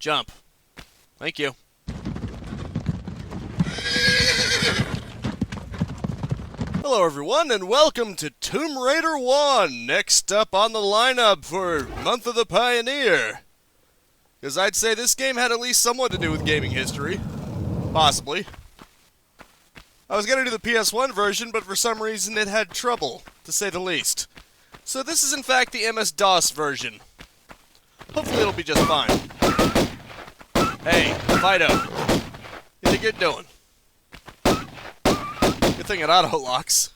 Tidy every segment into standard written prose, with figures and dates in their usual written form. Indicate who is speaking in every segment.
Speaker 1: Jump. Thank you. Hello everyone, and welcome to Tombraider 1! Next up on the lineup for Month of the Pioneer. Because I'd say this game had at least somewhat to do with gaming history. Possibly. I was going to do the PS1 version, but for some reason it had trouble, to say the least. So this is in fact the MS-DOS version. Hopefully it'll be just fine. Hey, Fido. What do you think you're doing? Good thing it auto-locks.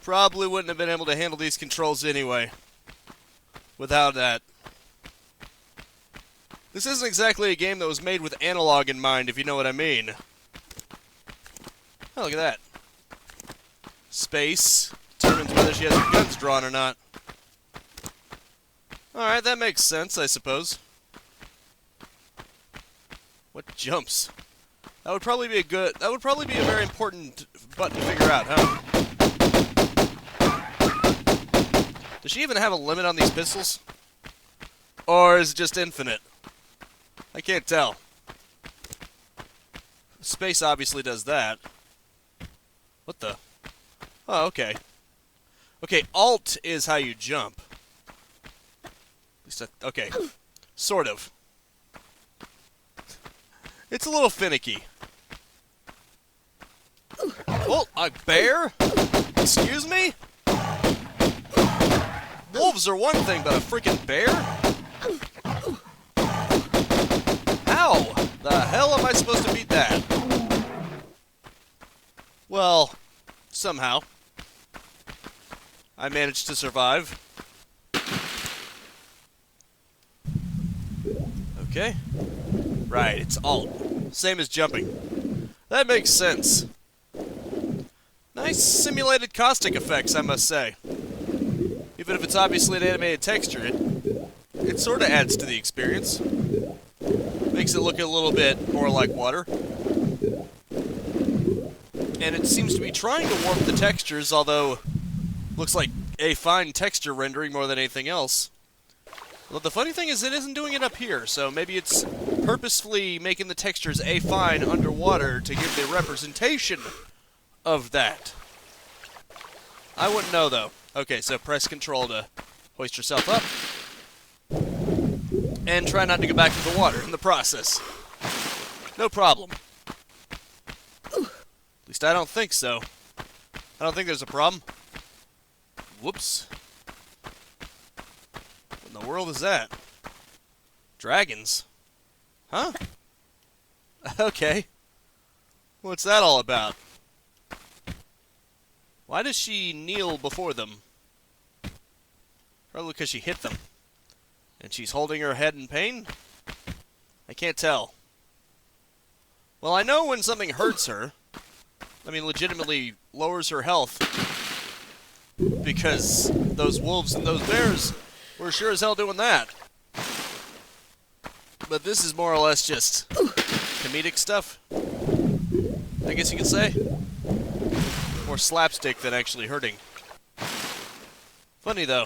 Speaker 1: Probably wouldn't have been able to handle these controls anyway. Without that. This isn't exactly a game that was made with analog in mind, if you know what I mean. Oh, look at that. Space determines whether she has her guns drawn or not. Alright, that makes sense, I suppose. What jumps? That would probably be a very important button to figure out, huh? Does she even have a limit on these pistols? Or is it just infinite? I can't tell. Space obviously does that. What the? Oh, okay. Okay, Alt is how you jump. At least okay. Sort of. It's a little finicky. Oh, a bear? Excuse me? Wolves are one thing, but a freaking bear? How the hell am I supposed to beat that? Well, somehow. I managed to survive. Okay. Right, it's Alt. Same as jumping. That makes sense. Nice simulated caustic effects, I must say. Even if it's obviously an animated texture, it sort of adds to the experience. Makes it look a little bit more like water. And it seems to be trying to warp the textures, although looks like a fine texture rendering more than anything else. Well, the funny thing is it isn't doing it up here, so maybe it's purposefully making the textures A-fine underwater to give the representation of that. I wouldn't know, though. Okay, so press Control to hoist yourself up. And try not to go back to the water in the process. No problem. At least I don't think so. I don't think there's a problem. Whoops. What in the world is that? Dragons? Huh? Okay. What's that all about? Why does she kneel before them? Probably because she hit them. And she's holding her head in pain? I can't tell. Well, I know when something hurts her, I mean, legitimately lowers her health, because those wolves and those bears were sure as hell doing that. But this is more or less just comedic stuff, I guess you could say. More slapstick than actually hurting. Funny, though.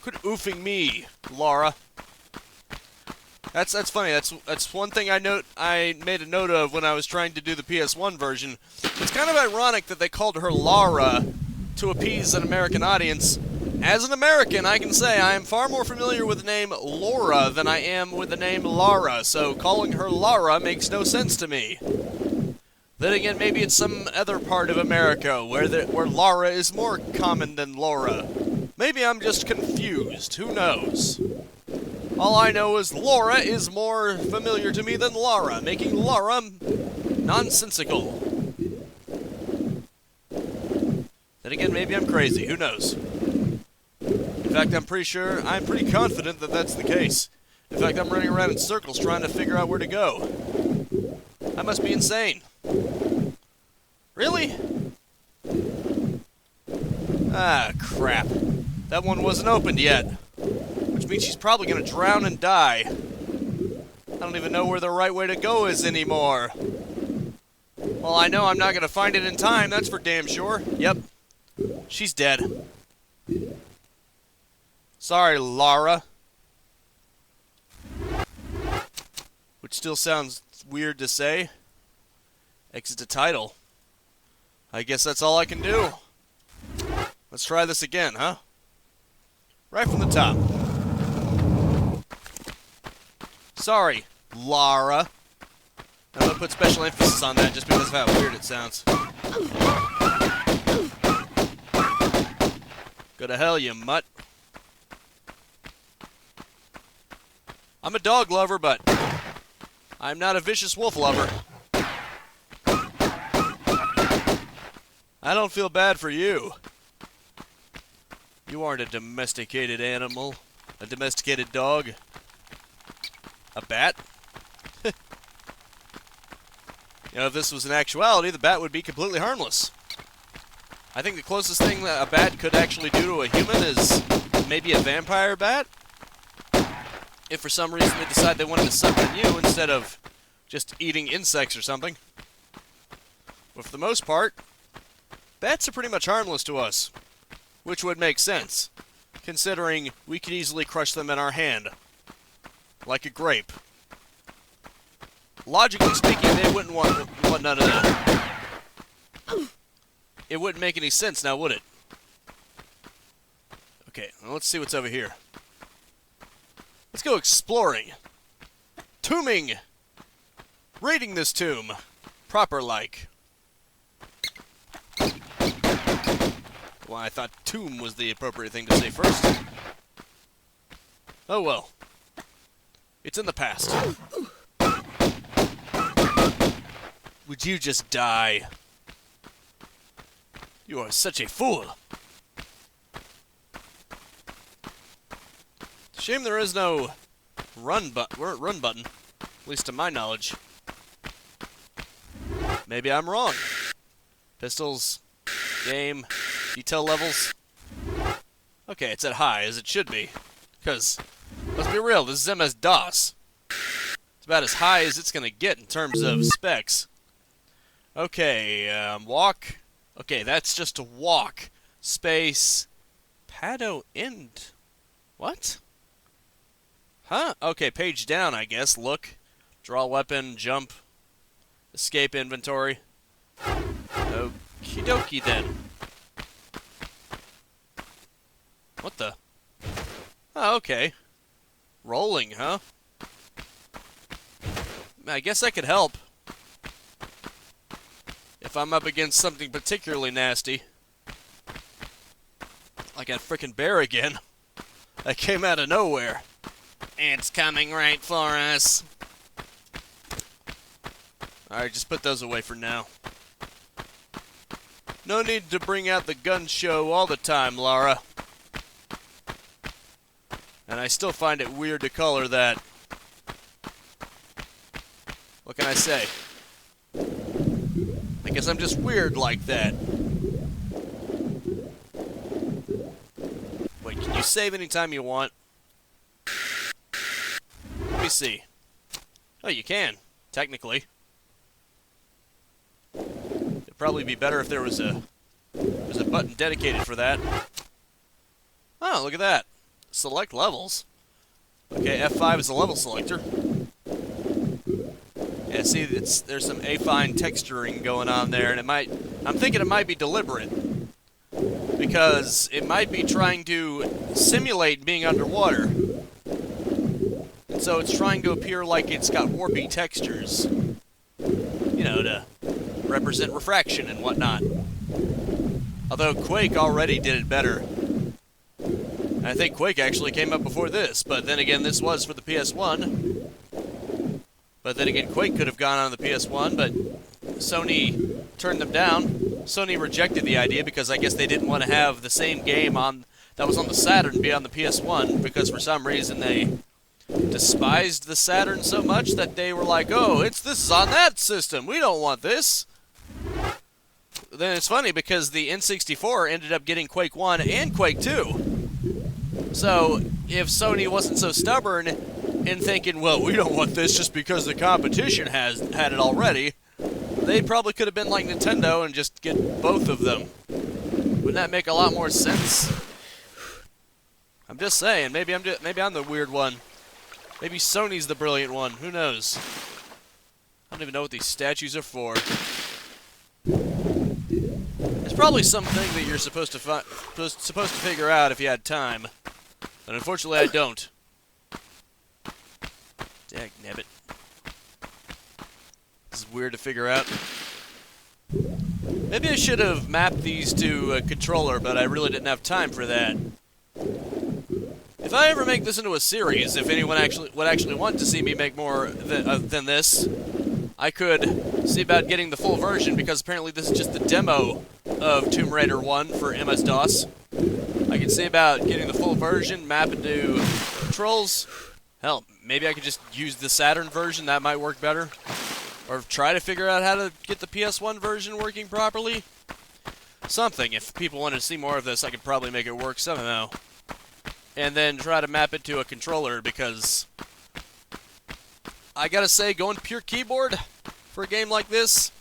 Speaker 1: Quit oofing me, Lara. That's funny. That's one thing I made a note of when I was trying to do the PS1 version. It's kind of ironic that they called her Lara to appease an American audience. As an American, I can say I am far more familiar with the name Laura than I am with the name Lara, so calling her Lara makes no sense to me. Then again, maybe it's some other part of America where Lara is more common than Laura. Maybe I'm just confused. Who knows? All I know is Laura is more familiar to me than Lara, making Lara nonsensical. Then again, maybe I'm crazy. Who knows? In fact, I'm pretty confident that that's the case. In fact, I'm running around in circles trying to figure out where to go. I must be insane. Really? Ah, crap. That one wasn't opened yet. Which means she's probably going to drown and die. I don't even know where the right way to go is anymore. Well, I know I'm not going to find it in time, that's for damn sure. Yep. She's dead. Sorry, Lara. which still sounds weird to say. Exit to title. I guess that's all I can do. Let's try this again, huh? Right from the top. Sorry, Lara. I'm gonna put special emphasis on that just because of how weird it sounds. Go to hell, you mutt. I'm a dog lover, but I'm not a vicious wolf lover. I don't feel bad for you. You aren't a domesticated animal. A domesticated dog. A bat? You know, if this was an actuality, the bat would be completely harmless. I think the closest thing that a bat could actually do to a human is maybe a vampire bat. If for some reason they decide they wanted to suck on you instead of just eating insects or something. But for the most part, bats are pretty much harmless to us. Which would make sense, considering we could easily crush them in our hand. Like a grape. Logically speaking, they wouldn't want none of that. It wouldn't make any sense now, would it? Okay, well, let's see what's over here. Let's go exploring. Tombing! Raiding this tomb. Proper-like. Well, I thought tomb was the appropriate thing to say first. Oh well. It's in the past. Would you just die? You are such a fool. Shame there is no run button, at least to my knowledge. Maybe I'm wrong. Pistols, game, detail levels. Okay, it's at high, as it should be. Because, let's be real, this is MS-DOS. It's about as high as it's gonna get in terms of specs. Okay, walk. Okay, that's just a walk. Space. Pado end. What? Huh? Okay, page down, I guess. Look. Draw weapon, jump. Escape inventory. Okie dokie then. What the? Oh, okay. Rolling, huh? I guess that could help. If I'm up against something particularly nasty. Like a frickin' bear again. That came out of nowhere. It's coming right for us. Alright, just put those away for now. No need to bring out the gun show all the time, Lara. And I still find it weird to color that. What can I say? I guess I'm just weird like that. Wait, can you save anytime you want? Let me see. Oh, you can, technically. It'd probably be better if there was a button dedicated for that. Oh, look at that. Select levels. Okay, F5 is a level selector. Yeah, see, there's some affine texturing going on there, and I'm thinking it might be deliberate. Because it might be trying to simulate being underwater. And so it's trying to appear like it's got warpy textures. You know, to represent refraction and whatnot. Although Quake already did it better. I think Quake actually came up before this, but then again, this was for the PS1. But then again, Quake could have gone on the PS1, but Sony turned them down. Sony rejected the idea because I guess they didn't want to have the same game that was on the Saturn be on the PS1, because for some reason they despised the Saturn so much that they were like, oh, this is on that system, we don't want this. Then it's funny because the N64 ended up getting Quake 1 and Quake 2. So, if Sony wasn't so stubborn in thinking, well, we don't want this just because the competition had it already, they probably could have been like Nintendo and just get both of them. Wouldn't that make a lot more sense? I'm just saying, maybe I'm the weird one. Maybe Sony's the brilliant one. Who knows? I don't even know what these statues are for. There's probably something that you're supposed to figure out if you had time. But unfortunately, I don't. Dagnabbit. This is weird to figure out. Maybe I should have mapped these to a controller, but I really didn't have time for that. If I ever make this into a series, if anyone would actually want to see me make more than this, I could see about getting the full version, because apparently this is just the demo of Tomb Raider 1 for MS-DOS. I could see about getting the full version, map it to controls. Hell, maybe I could just use the Saturn version, that might work better. Or try to figure out how to get the PS1 version working properly. Something. If people want to see more of this, I could probably make it work somehow. And then try to map it to a controller, because I gotta say, going pure keyboard for a game like this,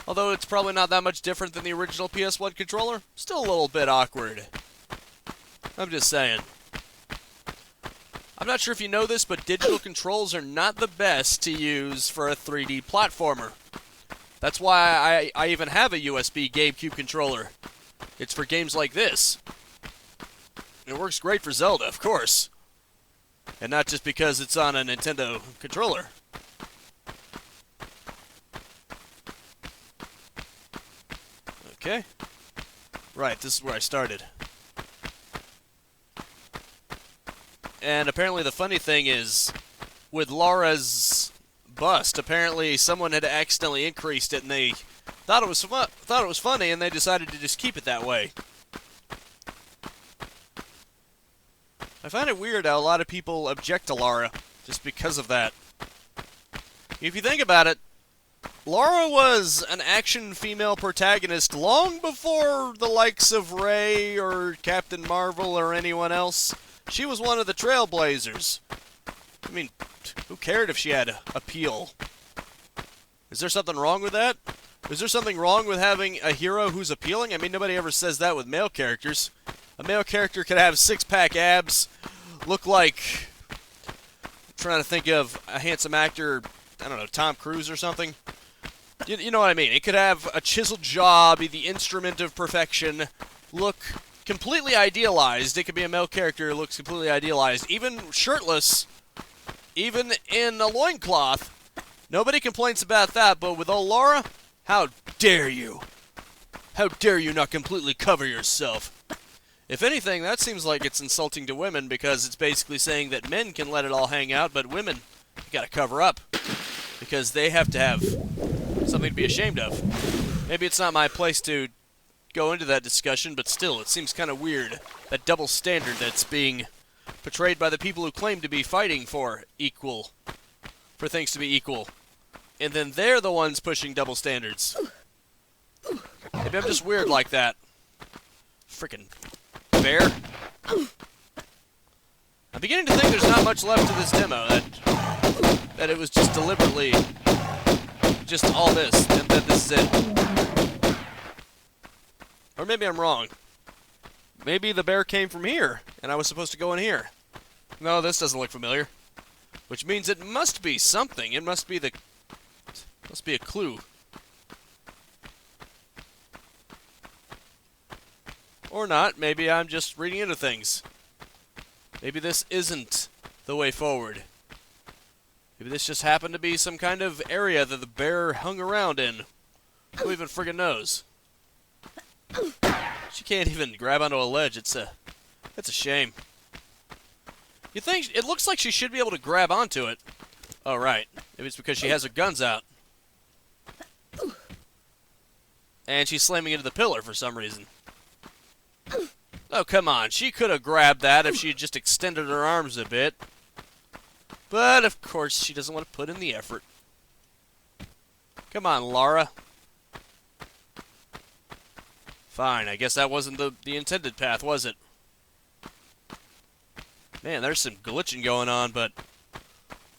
Speaker 1: although it's probably not that much different than the original PS1 controller, still a little bit awkward. I'm just saying. I'm not sure if you know this, but digital controls are not the best to use for a 3D platformer. That's why I even have a USB GameCube controller. It's for games like this. It works great for Zelda, of course. And not just because it's on a Nintendo controller. Okay. Right, this is where I started. And apparently the funny thing is, with Lara's bust, apparently someone had accidentally increased it, and they thought it was funny, and they decided to just keep it that way. I find it weird how a lot of people object to Lara just because of that. If you think about it, Lara was an action female protagonist long before the likes of Rey or Captain Marvel or anyone else. She was one of the trailblazers. I mean, who cared if she had appeal? Is there something wrong with that? Is there something wrong with having a hero who's appealing? I mean, nobody ever says that with male characters. A male character could have six-pack abs, look like... I'm trying to think of a handsome actor, I don't know, Tom Cruise or something. You know what I mean. It could have a chiseled jaw, be the instrument of perfection, look completely idealized. It could be a male character who looks completely idealized, even shirtless, even in a loincloth. Nobody complains about that, but with old Lara, how dare you? How dare you not completely cover yourself? If anything, that seems like it's insulting to women, because it's basically saying that men can let it all hang out, but women, you gotta cover up. Because they have to have something to be ashamed of. Maybe it's not my place to go into that discussion, but still, it seems kind of weird, that double standard that's being portrayed by the people who claim to be fighting for things to be equal. And then they're the ones pushing double standards. Maybe I'm just weird like that. Frickin' bear. I'm beginning to think there's not much left to this demo, that it was just deliberately just all this, and that this is it. Or maybe I'm wrong. Maybe the bear came from here, and I was supposed to go in here. No, this doesn't look familiar. Which means it must be something. It must be a clue. Or not. Maybe I'm just reading into things. Maybe this isn't the way forward. Maybe this just happened to be some kind of area that the bear hung around in. Who even friggin' knows? She can't even grab onto a ledge. That's a shame. You think it looks like she should be able to grab onto it? Oh, right. Maybe it's because she has her guns out. And she's slamming into the pillar for some reason. Oh, come on. She could have grabbed that if she had just extended her arms a bit. But, of course, she doesn't want to put in the effort. Come on, Lara. Fine, I guess that wasn't the intended path, was it? Man, there's some glitching going on, but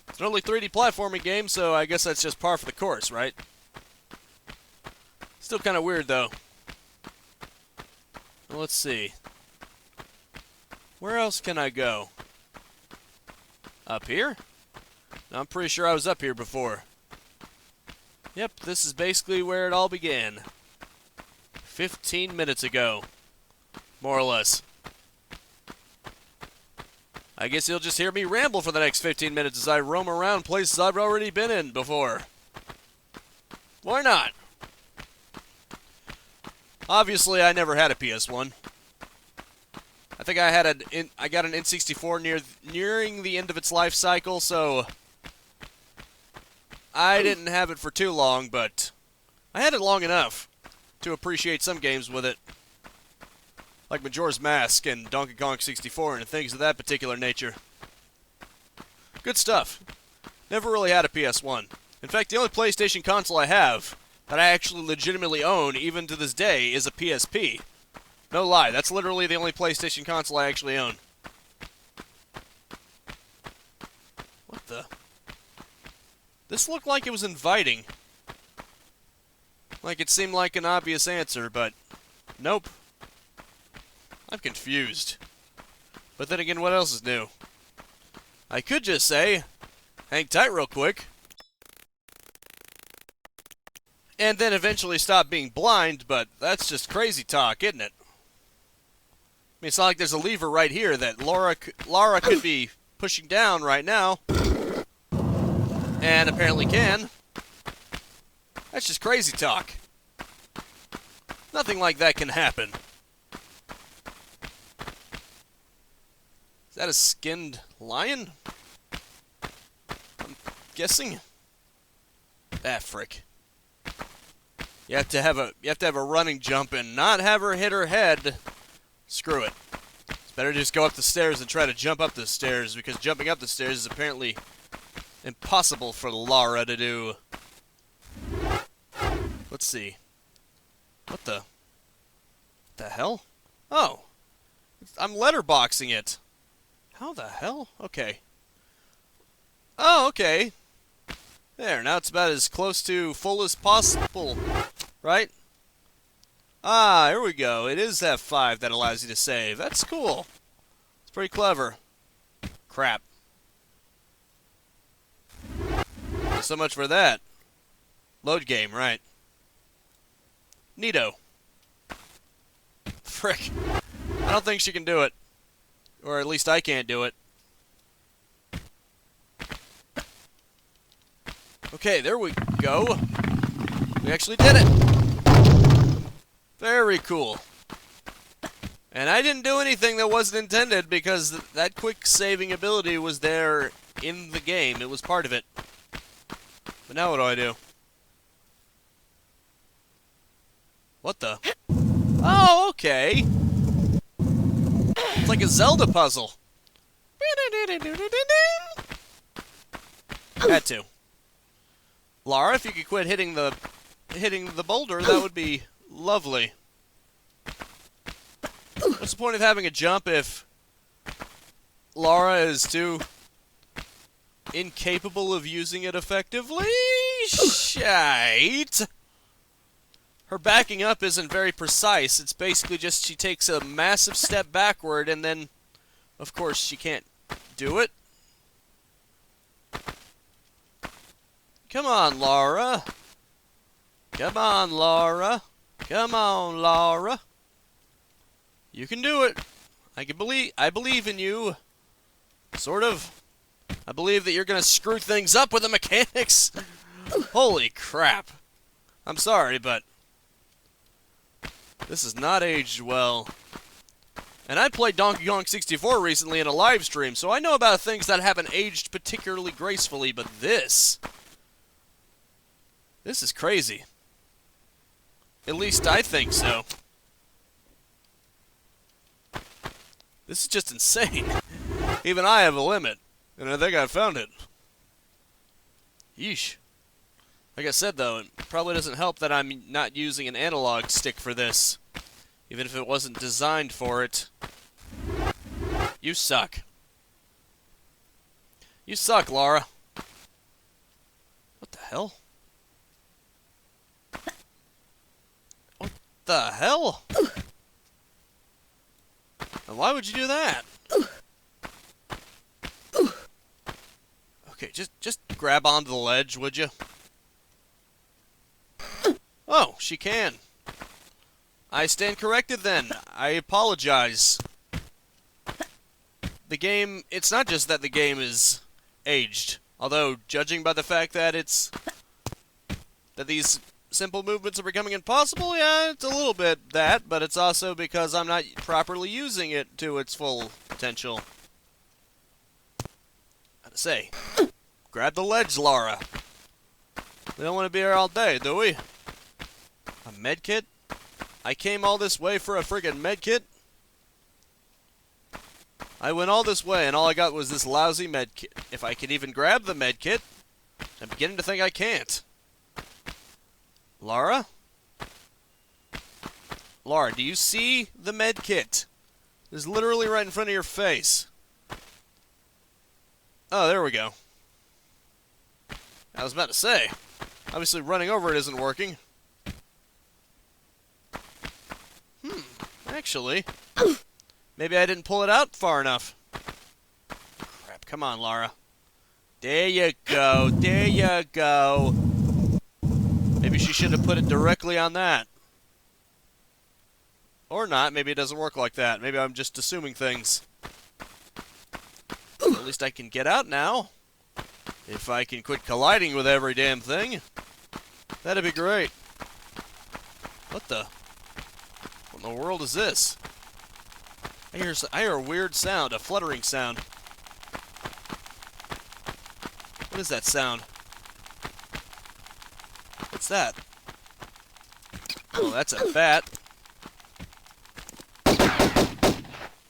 Speaker 1: it's an early 3D platforming game, so I guess that's just par for the course, right? Still kind of weird, though. Well, let's see. Where else can I go? Up here? I'm pretty sure I was up here before. Yep, this is basically where it all began. 15 minutes ago. More or less. I guess you'll just hear me ramble for the next 15 minutes as I roam around places I've already been in before. Why not? Obviously, I never had a PS1. I think I got an N64 nearing the end of its life cycle, so I didn't have it for too long, but I had it long enough to appreciate some games with it. Like Majora's Mask and Donkey Kong 64 and things of that particular nature. Good stuff. Never really had a PS1. In fact, the only PlayStation console I have that I actually legitimately own, even to this day, is a PSP. No lie, that's literally the only PlayStation console I actually own. What the? This looked like it was inviting. Like it seemed like an obvious answer, but nope. I'm confused. But then again, what else is new? I could just say, hang tight real quick. And then eventually stop being blind, but that's just crazy talk, isn't it? I mean, it's not like there's a lever right here that Lara could be pushing down right now. And apparently can. That's just crazy talk. Nothing like that can happen. Is that a skinned lion? I'm guessing. Ah, frick. You have to have a running jump and not have her hit her head. Screw it. It's better to just go up the stairs than try to jump up the stairs, because jumping up the stairs is apparently impossible for Lara to do. Let's see. What the hell? Oh. I'm letterboxing it. How the hell? Okay. Oh, okay. There, now it's about as close to full as possible, right? Ah, here we go. It is F5 that allows you to save. That's cool. It's pretty clever. Crap. So much for that. Load game, right. Neato. Frick. I don't think she can do it. Or at least I can't do it. Okay, there we go. We actually did it. Very cool. And I didn't do anything that wasn't intended because that quick saving ability was there in the game. It was part of it. But now what do? What the? Oh, okay. It's like a Zelda puzzle. Had to. Lara, if you could quit hitting the boulder, that would be lovely. What's the point of having a jump if Lara is too incapable of using it effectively? Shite. Her backing up isn't very precise. It's basically just she takes a massive step backward and then, of course, she can't do it. Come on, Lara. Come on, Lara. Come on, Lara. You can do it. I believe in you. Sort of. I believe that you're going to screw things up with the mechanics. Holy crap. I'm sorry, but this has not aged well. And I played Donkey Kong 64 recently in a live stream, so I know about things that haven't aged particularly gracefully, but this is crazy. At least I think so. This is just insane. Even I have a limit, and I think I found it. Yeesh. Like I said, though, it probably doesn't help that I'm not using an analog stick for this, even if it wasn't designed for it. You suck. You suck, Lara. What the hell? What the hell? And why would you do that? Okay, just grab onto the ledge, would you? Oh, she can. I stand corrected then. I apologize. The game, it's not just that the game is aged. Although, judging by the fact that these simple movements are becoming impossible, yeah, it's a little bit that, but it's also because I'm not properly using it to its full potential. Gotta say, grab the ledge, Lara. We don't want to be here all day, do we? A medkit? I came all this way for a friggin' medkit? I went all this way and all I got was this lousy medkit. If I can even grab the medkit, I'm beginning to think I can't. Lara? Lara, do you see the medkit? It's literally right in front of your face. Oh, there we go. I was about to say, obviously running over it isn't working. Actually, maybe I didn't pull it out far enough. Crap, come on, Lara. There you go, there you go. Maybe she should have put it directly on that. Or not, maybe it doesn't work like that. Maybe I'm just assuming things. At least I can get out now. If I can quit colliding with every damn thing, that'd be great. What in the world is this? I hear a weird sound, a fluttering sound. What is that sound? What's that? Oh, that's a bat. I'm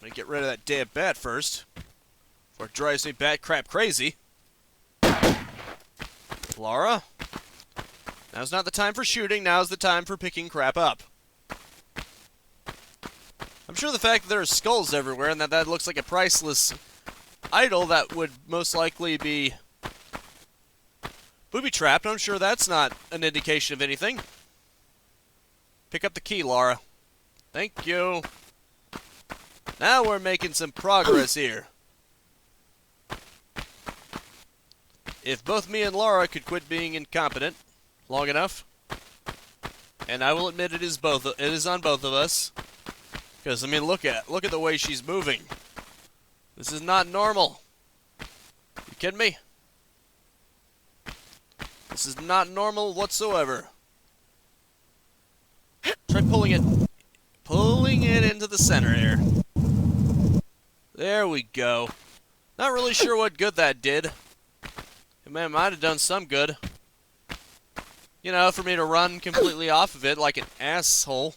Speaker 1: gonna get rid of that damn bat first, before it drives me bat crap crazy. Lara? Now's not the time for shooting, now's the time for picking crap up. I'm sure the fact that there are skulls everywhere and that looks like a priceless idol that would most likely be booby-trapped, I'm sure that's not an indication of anything. Pick up the key, Lara. Thank you. Now we're making some progress here. If both me and Lara could quit being incompetent long enough, and I will admit it is on both of us. Because, I mean, look at the way she's moving. This is not normal. You kidding me? This is not normal whatsoever. Try pulling it into the center here. There we go. Not really sure what good that did. It might have done some good. You know, for me to run completely off of it like an asshole.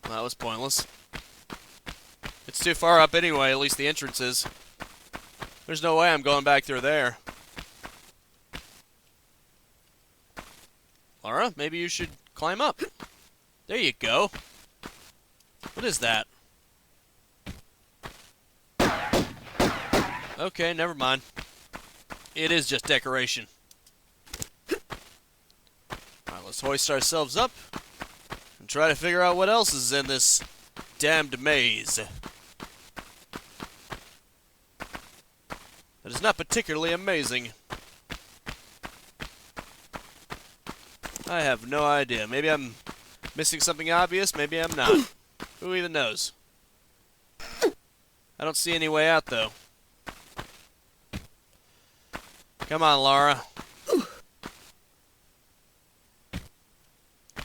Speaker 1: That was pointless. It's too far up anyway, at least the entrance is. There's no way I'm going back through there. Lara, maybe you should climb up. There you go. What is that? Okay, never mind. It is just decoration. Alright, let's hoist ourselves up and try to figure out what else is in this damned maze. That is not particularly amazing. I have no idea. Maybe I'm missing something obvious, maybe I'm not. Who even knows? I don't see any way out, though. Come on, Lara.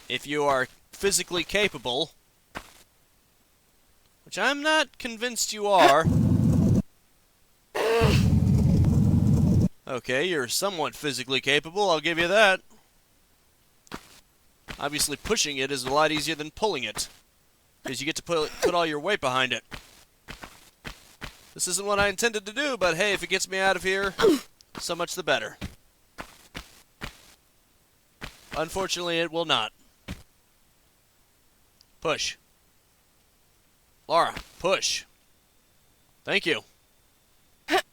Speaker 1: If you are physically capable, which I'm not convinced you are. Okay, you're somewhat physically capable, I'll give you that. Obviously, pushing it is a lot easier than pulling it, because you get to put all your weight behind it. This isn't what I intended to do, but hey, if it gets me out of here, so much the better. Unfortunately, it will not. Push. Lara, push. Thank you.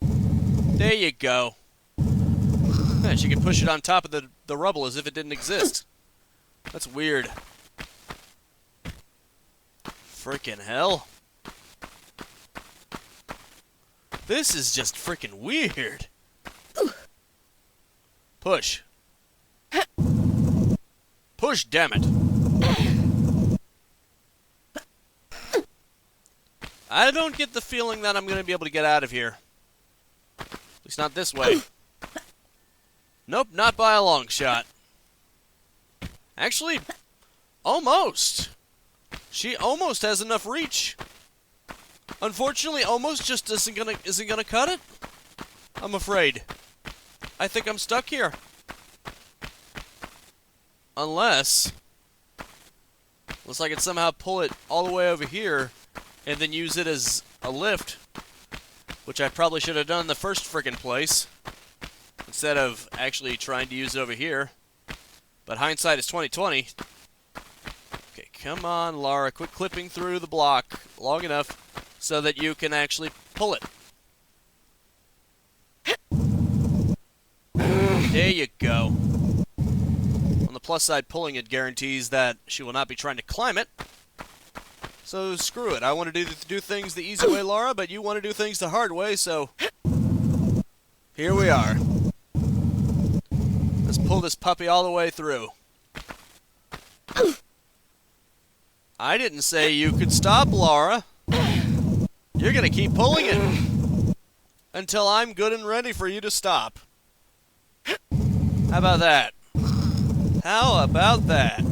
Speaker 1: There you go. Yeah, she can push it on top of the rubble as if it didn't exist. That's weird. Frickin' hell. This is just freaking weird. Push. Push, damn it. I don't get the feeling that I'm going to be able to get out of here. At least not this way. Nope, not by a long shot. Actually, almost. She almost has enough reach. Unfortunately, almost just isn't gonna cut it. I'm afraid. I think I'm stuck here. Unless I can somehow pull it all the way over here and then use it as a lift, which I probably should have done in the first frickin' place, instead of actually trying to use it over here. But hindsight is 20/20. Okay, come on, Lara, quit clipping through the block long enough so that you can actually pull it. There you go. On the plus side, pulling it guarantees that she will not be trying to climb it. So screw it. I want to do things the easy way, Lara, but you want to do things the hard way, so here we are. Let's pull this puppy all the way through. I didn't say you could stop, Lara. You're going to keep pulling it until I'm good and ready for you to stop. How about that? How about that?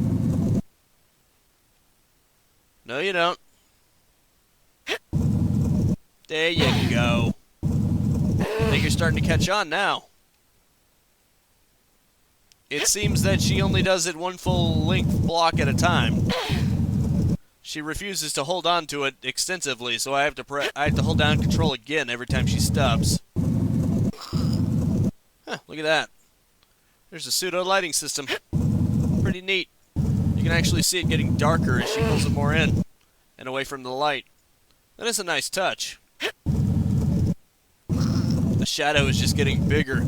Speaker 1: No, you don't. There you go. I think you're starting to catch on now. It seems that she only does it one full length block at a time. She refuses to hold on to it extensively, so I have to hold down control again every time she stops. Huh, look at that. There's a pseudo lighting system. Pretty neat. You can actually see it getting darker as she pulls it more in and away from the light. That is a nice touch. The shadow is just getting bigger.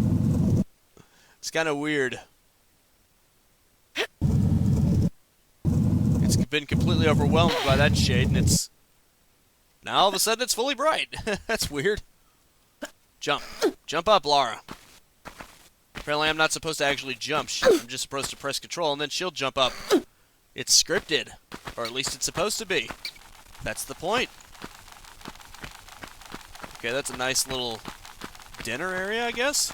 Speaker 1: It's kind of weird. It's been completely overwhelmed by that shade, and it's... now all of a sudden it's fully bright. That's weird. Jump. Jump up, Lara. Apparently I'm not supposed to actually jump. I'm just supposed to press control, and then she'll jump up. It's scripted. Or at least it's supposed to be. That's the point. Okay, that's a nice little dinner area, I guess.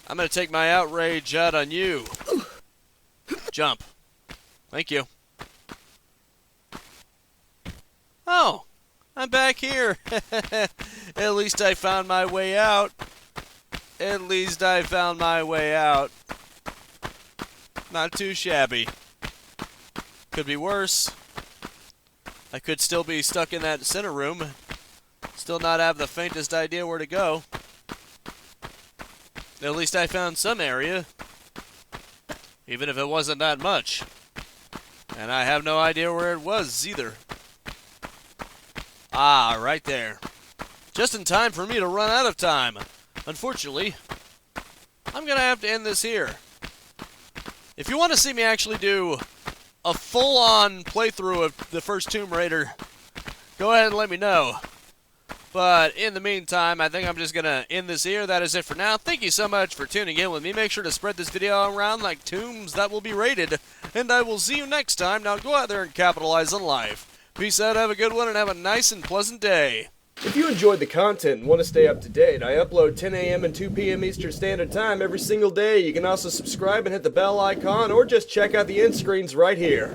Speaker 1: I'm going to take my outrage out on you. Jump. Thank you. Oh, I'm back here. At least I found my way out. At least I found my way out. Not too shabby. Could be worse. I could still be stuck in that center room. Still not have the faintest idea where to go. At least I found some area. Even if it wasn't that much. And I have no idea where it was either. Ah, right there. Just in time for me to run out of time. Unfortunately, I'm going to have to end this here. If you want to see me actually do a full-on playthrough of the first Tomb Raider, go ahead and let me know. But in the meantime, I think I'm just going to end this here. That is it for now. Thank you so much for tuning in with me. Make sure to spread this video around like tombs that will be raided. And I will see you next time. Now go out there and capitalize on life. Peace out, have a good one, and have a nice and pleasant day. If you enjoyed the content and want to stay up to date, I upload 10 a.m. and 2 p.m. Eastern Standard Time every single day. You can also subscribe and hit the bell icon, or just check out the end screens right here.